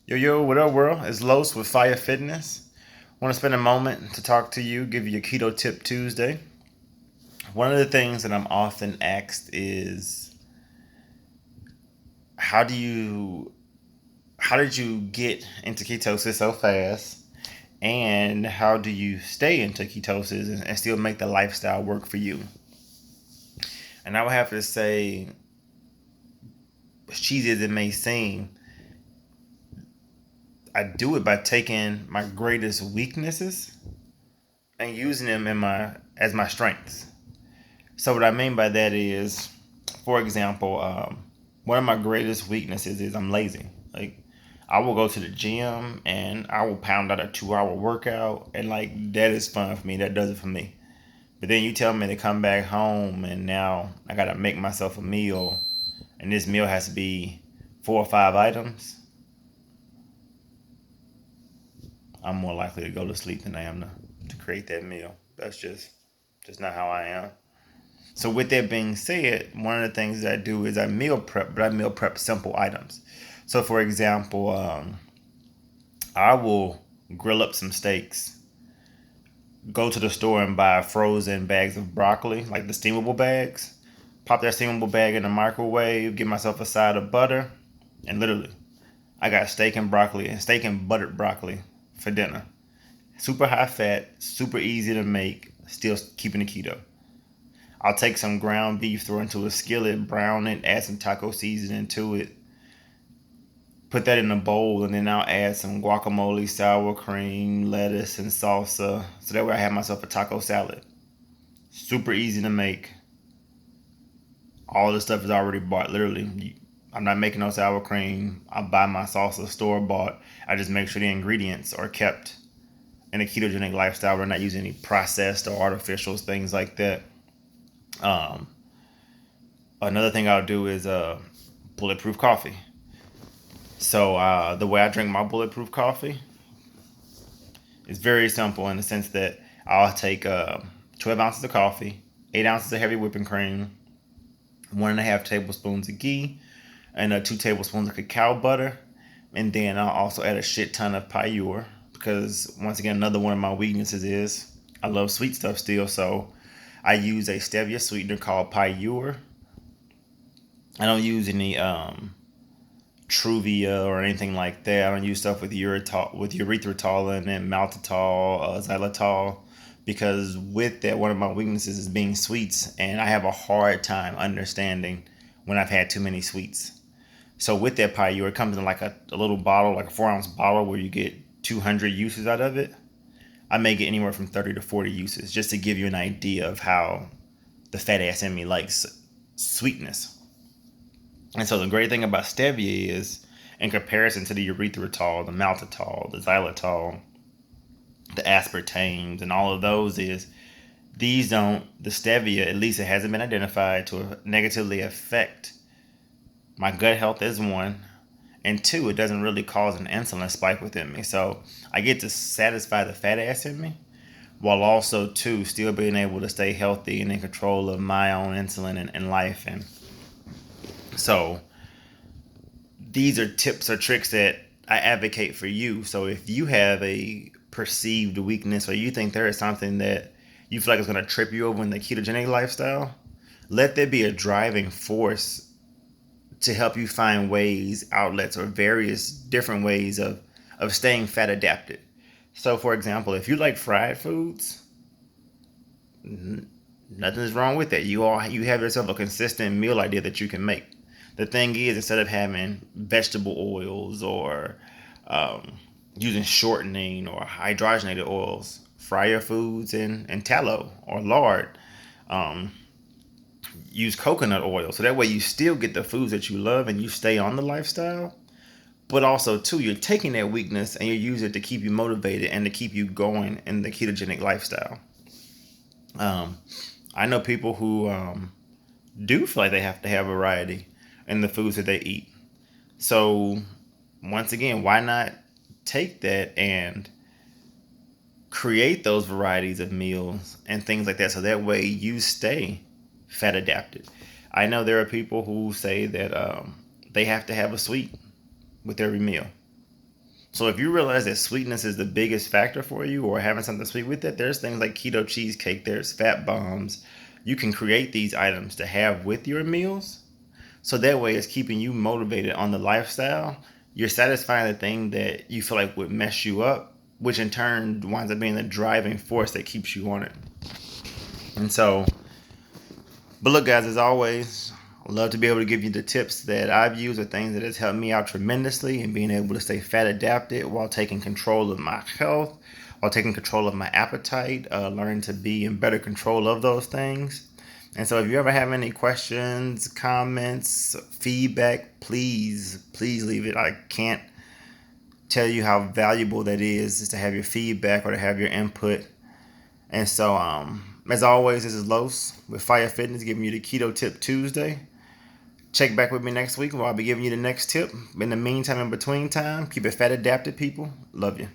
Yo, what up, world? It's Los with Fire Fitness. Want to spend a moment to talk to you, give you a Keto Tip Tuesday. One of the things that I'm often asked is, how do you, how did you get into ketosis so fast, and how do you stay into ketosis and still make the lifestyle work for you? And I would have to say, as cheesy as it may seem, I do it by taking my greatest weaknesses and using them as my strengths. So what I mean by that is, for example, one of my greatest weaknesses is I'm lazy. Like, I will go to the gym and I will pound out a 2 hour workout, and like that is fun for me. That does it for me. But then you tell me to come back home and now I gotta make myself a meal, and this meal has to be 4 or 5 items. I'm more likely to go to sleep than I am to create that meal. That's just not how I am. So with that being said, one of the things that I do is I meal prep, but I meal prep simple items. So for example, I will grill up some steaks, go to the store and buy frozen bags of broccoli, like the steamable bags, pop that steamable bag in the microwave, get myself a side of butter, and literally, I got steak and buttered broccoli for dinner. Super high fat, super easy to make, still keeping the keto. I'll take some ground beef, throw it into a skillet, brown it, add some taco seasoning to it, put that in a bowl, and then I'll add some guacamole, sour cream, lettuce, and salsa. So that way I have myself a taco salad. Super easy to make. All the stuff is already bought. Literally, I'm not making no sour cream. I buy my salsa store bought. I just make sure the ingredients are kept in a ketogenic lifestyle. We're not using any processed or artificials, things like that. Um, Another thing I'll do is bulletproof coffee. So the way I drink my bulletproof coffee is very simple in the sense that I'll take 12 ounces of coffee, 8 ounces of heavy whipping cream, 1.5 tablespoons of ghee, and 2 tablespoons of cacao butter. And then I'll also add a shit ton of pure, because once again, another one of my weaknesses is I love sweet stuff still. So I use a stevia sweetener called pure. I don't use any Truvia or anything like that. I don't use stuff with erythritol and maltitol, xylitol, because with that, one of my weaknesses is being sweets, and I have a hard time understanding when I've had too many sweets. So with that pure, it comes in like a little bottle, like a 4 ounce bottle, where you get 200 uses out of it. I may get anywhere from 30 to 40 uses, just to give you an idea of how the fat ass in me likes sweetness. And so the great thing about stevia is, in comparison to the erythritol, the maltitol, the xylitol, the aspartames, and all of those, is the stevia, at least it hasn't been identified to negatively affect my gut health, is one. And two, it doesn't really cause an insulin spike within me. So I get to satisfy the fat ass in me, while also, two, still being able to stay healthy and in control of my own insulin in life. And so these are tips or tricks that I advocate for you. So if you have a perceived weakness, or you think there is something that you feel like is going to trip you over in the ketogenic lifestyle, let there be a driving force to help you find ways, outlets, or various different ways of staying fat adapted. So for example, if you like fried foods, nothing's wrong with that. You have yourself a consistent meal idea that you can make. The thing is, instead of having vegetable oils or using shortening or hydrogenated oils, fry your foods in tallow or lard. Um, Use coconut oil, so that way you still get the foods that you love and you stay on the lifestyle. But also, too, you're taking that weakness and you use it to keep you motivated and to keep you going in the ketogenic lifestyle. Um, I know people who do feel like they have to have variety in the foods that they eat. So, once again, why not take that and create those varieties of meals and things like that, so that way you stay fat adapted. I know there are people who say that they have to have a sweet with every meal. So if you realize that sweetness is the biggest factor for you, or having something sweet with it, there's things like keto cheesecake, there's fat bombs. You can create these items to have with your meals. So that way it's keeping you motivated on the lifestyle. You're satisfying the thing that you feel like would mess you up, which in turn winds up being the driving force that keeps you on it. And so, but look, guys, as always, I'd love to be able to give you the tips that I've used or things that has helped me out tremendously in being able to stay fat adapted while taking control of my health, while taking control of my appetite, learning to be in better control of those things. And so if you ever have any questions, comments, feedback, please leave it. I can't tell you how valuable that is to have your feedback or to have your input. And so, as always, this is Los with Fire Fitness giving you the Keto Tip Tuesday. Check back with me next week where I'll be giving you the next tip. In the meantime, in between time, keep it fat adapted, people. Love you.